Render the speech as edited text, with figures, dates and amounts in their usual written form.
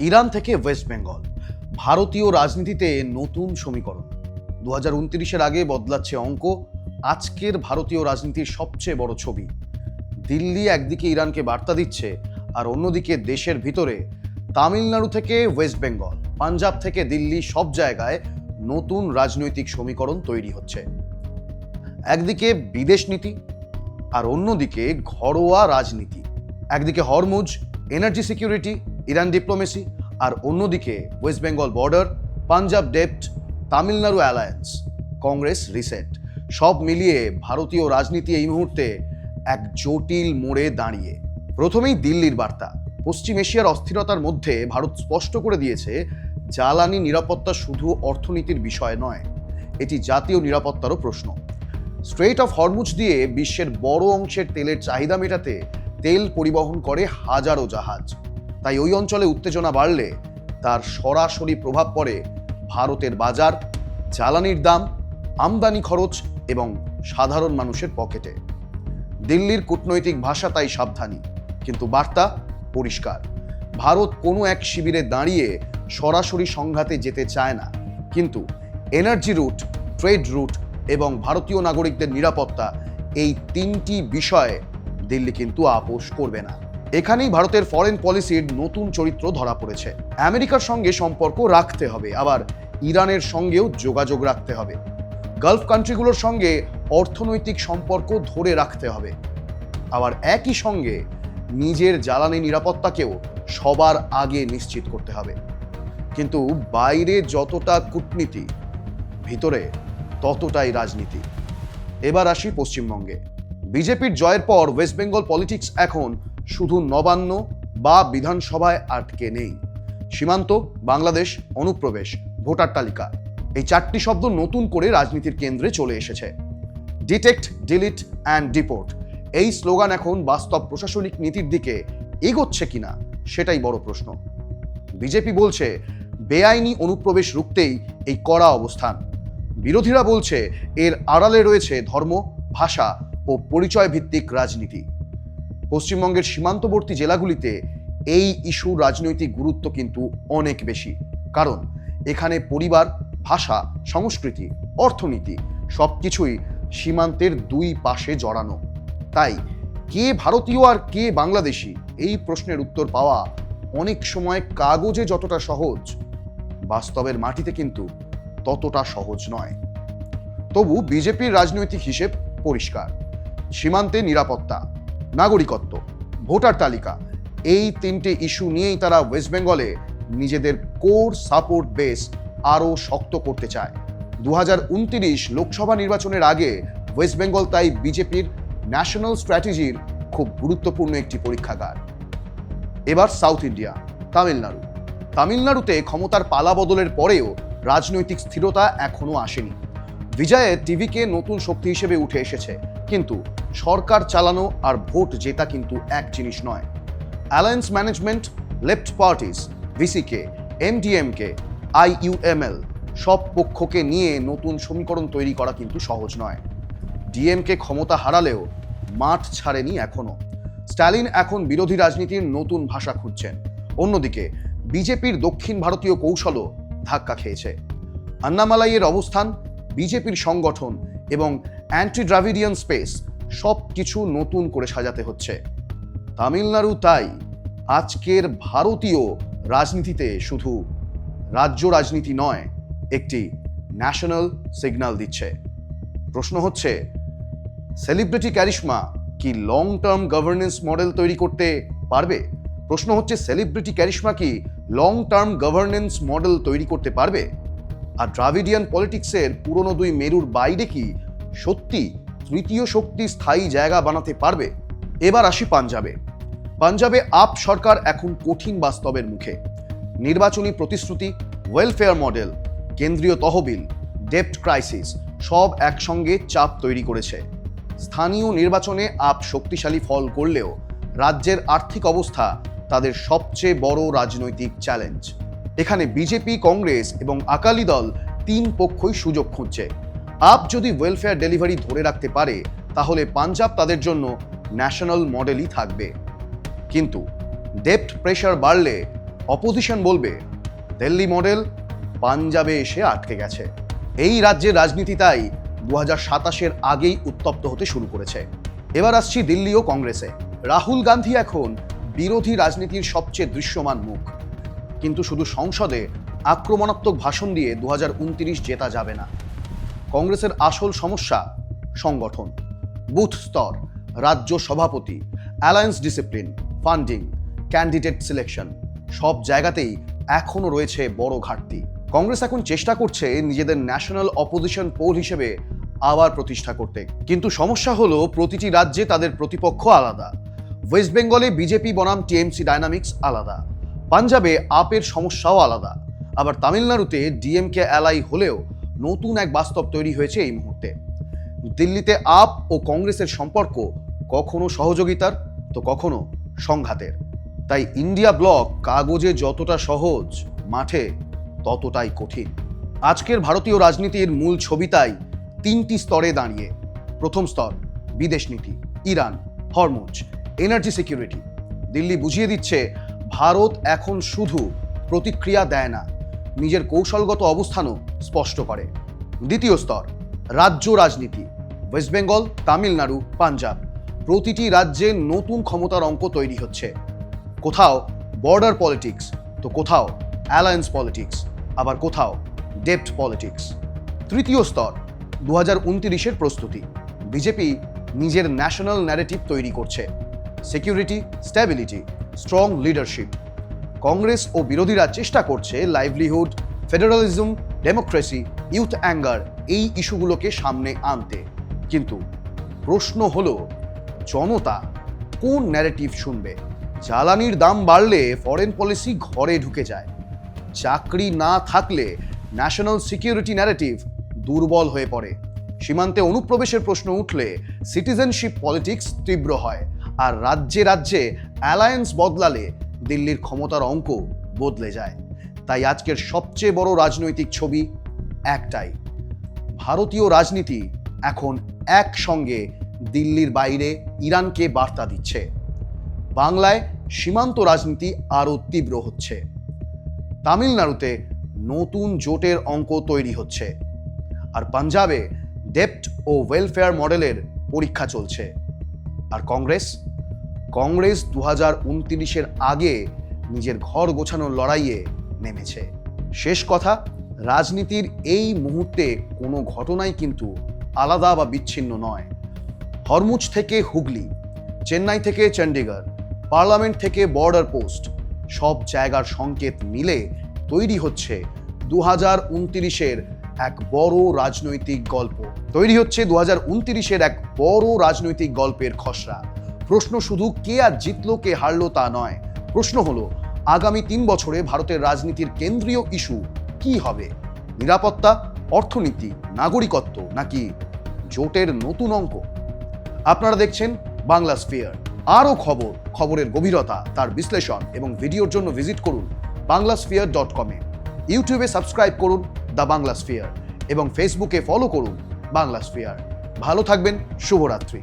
Iran থেকে West Bengal, ভারতীয় রাজনীতিতে নতুন সমীকরণ। 2029-এর আগে বদলাচ্ছে অঙ্ক। আজকের ভারতীয় রাজনীতির সবচেয়ে বড় ছবি। দিল্লি একদিকে ইরানকে বার্তা দিচ্ছে, আর অন্যদিকে দেশের ভিতরে তামিলনাড়ু থেকে ওয়েস্ট বেঙ্গল, পাঞ্জাব থেকে দিল্লি, সব জায়গায় নতুন রাজনৈতিক সমীকরণ তৈরি হচ্ছে। একদিকে বিদেশ নীতি আর অন্যদিকে ঘরোয়া রাজনীতি। একদিকে Hormuz, energy security, Iran diplomacy, আর অন্যদিকে ওয়েস্ট বেঙ্গল বর্ডার, পাঞ্জাব ডেপ্ট, তামিলনাড়ু অ্যালায়েন্স, কংগ্রেস রিসেট। সব মিলিয়ে ভারতীয় রাজনীতি এই মুহূর্তে এক জটিল মোড়ে দাঁড়িয়ে। প্রথমেই দিল্লির বার্তা। পশ্চিম এশিয়ার অস্থিরতার মধ্যে ভারত স্পষ্ট করে দিয়েছে, জ্বালানি নিরাপত্তা শুধু অর্থনীতির বিষয় নয়, এটি জাতীয় নিরাপত্তারও প্রশ্ন। স্ট্রেইট অফ হরমুজ দিয়ে বিশ্বের বড় অংশের তেলের চাহিদা মেটাতে তেল পরিবহন করে হাজারো জাহাজ। তাই ওই অঞ্চলে উত্তেজনা বাড়লে তার সরাসরি প্রভাব পড়ে ভারতের বাজার, জ্বালানির দাম, আমদানি খরচ এবং সাধারণ মানুষের পকেটে। দিল্লির কূটনৈতিক ভাষা তাই সাবধানী, কিন্তু বার্তা পরিষ্কার। ভারত কোনো এক শিবিরে দাঁড়িয়ে সরাসরি সংঘাতে যেতে চায় না, কিন্তু এনার্জি রুট, ট্রেড রুট এবং ভারতীয় নাগরিকদের নিরাপত্তা, এই তিনটি বিষয়ে দিল্লি কিন্তু আপোষ করবে না। এখানেই ভারতের ফরেন পলিসির নতুন চরিত্র ধরা পড়েছে। আমেরিকার সঙ্গে সম্পর্ক রাখতে হবে, আবার ইরানের সঙ্গেও যোগাযোগ রাখতে হবে। গালফ কান্ট্রিগুলোর সঙ্গে অর্থনৈতিক সম্পর্ক ধরে রাখতে হবে, আবার একই সঙ্গে নিজের জ্বালানি নিরাপত্তাকেও সবার আগে নিশ্চিত করতে হবে। কিন্তু বাইরে যতটা কূটনীতি, ভিতরে ততটাই রাজনীতি। এবার আসি পশ্চিমবঙ্গে। বিজেপির জয়ের পর ওয়েস্ট বেঙ্গল পলিটিক্স এখন শুধু নবান্ন বা বিধানসভায় আটকে নেই। সীমান্ত, বাংলাদেশ, অনুপ্রবেশ, ভোটার তালিকা, এই চারটি শব্দ নতুন করে রাজনীতির কেন্দ্রে চলে এসেছে। ডিটেক্ট, ডিলিট অ্যান্ড ডিপোর্ট, এই স্লোগান এখন বাস্তব প্রশাসনিক নীতির দিকে এগোচ্ছে কিনা সেটাই বড় প্রশ্ন। বিজেপি বলছে বেআইনি অনুপ্রবেশ রুখতেই এই কড়া অবস্থান। বিরোধীরা বলছে এর আড়ালে রয়েছে ধর্ম, ভাষা ও পরিচয় ভিত্তিক রাজনীতি। পশ্চিমবঙ্গের সীমান্তবর্তী জেলাগুলিতে এই ইস্যুর রাজনৈতিক গুরুত্ব কিন্তু অনেক বেশি, কারণ এখানে পরিবার, ভাষা, সংস্কৃতি, অর্থনীতি সবকিছুই সীমান্তের দুই পাশে জড়ানো। তাই কে ভারতীয় আর কে বাংলাদেশি, এই প্রশ্নের উত্তর পাওয়া অনেক সময় কাগজে যতটা সহজ, বাস্তবের মাটিতে কিন্তু ততটা সহজ নয়। তবু বিজেপির রাজনৈতিক হিসেব পরিষ্কার। সীমান্তে নিরাপত্তা, নাগরিকত্ব, ভোটার তালিকা, এই তিনটে ইস্যু নিয়েই তারা ওয়েস্ট বেঙ্গলে নিজেদের কোর সাপোর্ট বেস আরও শক্ত করতে চায়। 2029 লোকসভা নির্বাচনের আগে ওয়েস্ট বেঙ্গল তাই বিজেপির ন্যাশনাল স্ট্র্যাটেজির খুব গুরুত্বপূর্ণ একটি পরীক্ষাগার। এবার সাউথ ইন্ডিয়া, তামিলনাড়ু। তামিলনাড়ুতে ক্ষমতার পালা বদলের পরেও রাজনৈতিক স্থিরতা এখনো আসেনি। বিজয়ের টিভিকে নতুন শক্তি হিসেবে উঠে এসেছে, কিন্তু সরকার চালানো আর ভোট জেতা কিন্তু এক জিনিস নয়। Alliance management, left parties, VCK, MDMK, IUML, সব পক্ষকে নিয়ে নতুন সমীকরণ তৈরি করা কিন্তু সহজ নয়। ডিএমকে ক্ষমতা হারালেও মাঠ ছাড়েনি এখনো। স্ট্যালিন এখন বিরোধী রাজনীতির নতুন ভাষা খুঁজছেন। অন্যদিকে বিজেপির দক্ষিণ ভারতীয় কৌশলও ধাক্কা খেয়েছে। আন্নামালাইয়ের অবস্থান, বিজেপির সংগঠন এবং অ্যান্টি দ্রাভিডিয়ান স্পেস সব কিছু নতুন করে সাজাতে হচ্ছে। তামিলনাড়ু তাই আজকের ভারতীয় রাজনীতিতে শুধু রাজ্য রাজনীতি নয়, একটি ন্যাশনাল সিগন্যাল দিচ্ছে। প্রশ্ন হচ্ছে, সেলিব্রিটি ক্যারিশমা কি লং টার্ম গভর্নেন্স মডেল তৈরি করতে পারবে? প্রশ্ন হচ্ছে, সেলিব্রিটি ক্যারিশমা কি লং টার্ম গভর্নেন্স মডেল তৈরি করতে পারবে? আর দ্রাভিডিয়ান পলিটিক্সের পুরনো দুই মেরুর বাইরে কি সত্যি তৃতীয় শক্তি স্থায়ী জায়গা বানাতে পারবে? এবার আসি পাঞ্জাবে। পাঞ্জাবে আপ সরকার এখন কঠিন বাস্তবের মুখে। নির্বাচনী প্রতিশ্রুতি, ওয়েলফেয়ার মডেল, কেন্দ্রীয় তহবিল, ডেপ্ট ক্রাইসিস সব একসঙ্গে চাপ তৈরি করেছে। স্থানীয় নির্বাচনে আপ শক্তিশালী ফল করলেও রাজ্যের আর্থিক অবস্থা তাদের সবচেয়ে বড় রাজনৈতিক চ্যালেঞ্জ। এখানে বিজেপি, কংগ্রেস এবং আকালি দল তিন পক্ষই সুযোগ খুঁজছে। আপ যদি ওয়েলফেয়ার ডেলিভারি ধরে রাখতে পারে, তাহলে পাঞ্জাব তাদের জন্য ন্যাশনাল মডেলই থাকবে। কিন্তু ডেপ্ট প্রেশার বাড়লে অপোজিশন বলবে দিল্লি মডেল পাঞ্জাবে এসে আটকে গেছে। এই রাজ্যের রাজনীতি তাই 2027-এর আগেই উত্তপ্ত হতে শুরু করেছে। এবার আসছি দিল্লি ও কংগ্রেসে। রাহুল গান্ধী এখন বিরোধী রাজনীতির সবচেয়ে দৃশ্যমান মুখ, কিন্তু শুধু সংসদে আক্রমণাত্মক ভাষণ দিয়ে 2029 জেতা যাবে না। কংগ্রেসের আসল সমস্যা সংগঠন, বুথ স্তর, রাজ্য সভাপতি, alliance discipline, funding, candidate selection, সব জায়গাতেই এখনো রয়েছে বড় ঘাটতি। কংগ্রেস এখন চেষ্টা করছে নিজেদের ন্যাশনাল অপোজিশন পোল হিসেবে আবার প্রতিষ্ঠা করতে, কিন্তু সমস্যা হলো প্রতিটি রাজ্যে তাদের প্রতিপক্ষ আলাদা। ওয়েস্ট বেঙ্গলে বিজেপি বনাম টিএমসি ডায়নামিক্স আলাদা, পাঞ্জাবে আপের সমস্যাও আলাদা, আবার তামিলনাড়ুতে ডিএমকে অ্যালাই হলেও নতুন এক বাস্তব তৈরি হয়েছে এই মুহূর্তে। দিল্লিতে আপ ও কংগ্রেসের সম্পর্ক কখনো সহযোগিতার তো কখনো সংঘাতের। তাই ইন্ডিয়া ব্লক কাগজে যতটা সহজ, মাঠে ততটাই কঠিন। আজকের ভারতীয় রাজনীতির মূল ছবিটাই 3টি স্তরে দাঁড়িয়ে। প্রথম স্তর বিদেশ নীতি, Iran, Hormuz, energy security. Delhi বুঝিয়ে দিচ্ছে ভারত এখন শুধু প্রতিক্রিয়া দেয় না, নিজের কৌশলগত অবস্থানও স্পষ্ট করে। দ্বিতীয় স্তর রাজ্য রাজনীতি, ওয়েস্ট বেঙ্গল, তামিলনাড়ু, পাঞ্জাব। প্রতিটি রাজ্যে নতুন ক্ষমতার অঙ্ক তৈরি হচ্ছে। কোথাও বর্ডার পলিটিক্স তো কোথাও অ্যালায়েন্স পলিটিক্স, আবার কোথাও ডেপ্ট পলিটিক্স। তৃতীয় স্তর 2029-এর প্রস্তুতি। বিজেপি নিজের ন্যাশনাল ন্যারেটিভ তৈরি করছে, security, stability, strong leadership. Congress ও বিরোধীরা চেষ্টা করছে livelihood, federalism, democracy, youth anger এই ইস্যুগুলোকে সামনে আনতে। কিন্তু প্রশ্ন হলো জনতা কোন ন্যারেটিভ শুনবে? জ্বালানির দাম বাড়লে ফরেন পলিসি ঘরে ঢুকে যায়, চাকরি না থাকলে ন্যাশনাল সিকিউরিটি ন্যারেটিভ দুর্বল হয়ে পড়ে, সীমান্তে অনুপ্রবেশের প্রশ্ন উঠলে সিটিজেনশিপ পলিটিক্স তীব্র হয়, আর রাজ্যে রাজ্যে অ্যালায়েন্স বদলালে দিল্লির ক্ষমতার অঙ্ক বদলে যায়। তাই আজকের সবচেয়ে বড় রাজনৈতিক ছবি একটাই, ভারতীয় রাজনীতি এখন একসঙ্গে দিল্লির বাইরে ইরানকে বার্তা দিচ্ছে। বাংলায় সীমান্ত রাজনীতি আরও তীব্র হচ্ছে, তামিলনাড়ুতে নতুন জোটের অঙ্ক তৈরি হচ্ছে, আর পাঞ্জাবে ডেপ্ট ও ওয়েলফেয়ার মডেলের পরীক্ষা চলছে। আর কংগ্রেস 2029-এর আগে নিজের ঘর গোছানোর লড়াইয়ে নেমেছে। শেষ কথা, রাজনীতির এই মুহূর্তে কোনো ঘটনাই কিন্তু আলাদা বা বিচ্ছিন্ন নয়। হরমুজ থেকে হুগলি, চেন্নাই থেকে চণ্ডীগড়, পার্লামেন্ট থেকে বর্ডার পোস্ট, সব জায়গার সংকেত মিলে তৈরি হচ্ছে 2029-এর এক বড় রাজনৈতিক গল্প। তৈরি হচ্ছে 2029-এর এক বড় রাজনৈতিক গল্পের খসড়া। প্রশ্ন শুধু কে আর জিতলো কে হারলো তা নয়, প্রশ্ন হলো আগামী 3 বছরে ভারতের রাজনীতির কেন্দ্রীয় ইস্যু কি হবে? নিরাপত্তা, অর্থনীতি, নাগরিকত্ব, নাকি জোটের নতুন অঙ্ক? আপনারা দেখছেন বাংলা স্ফিয়ার। আরও খবরের গভীরতা, তার বিশ্লেষণ এবং ভিডিওর জন্য ভিজিট করুন banglasphere.com। ইউটিউবে সাবস্ক্রাইব করুন দ্য বাংলা স্ফিয়ার এবং ফেসবুকে ফলো করুন বাংলা স্ফিয়ার। ভালো থাকবেন, শুভরাত্রি।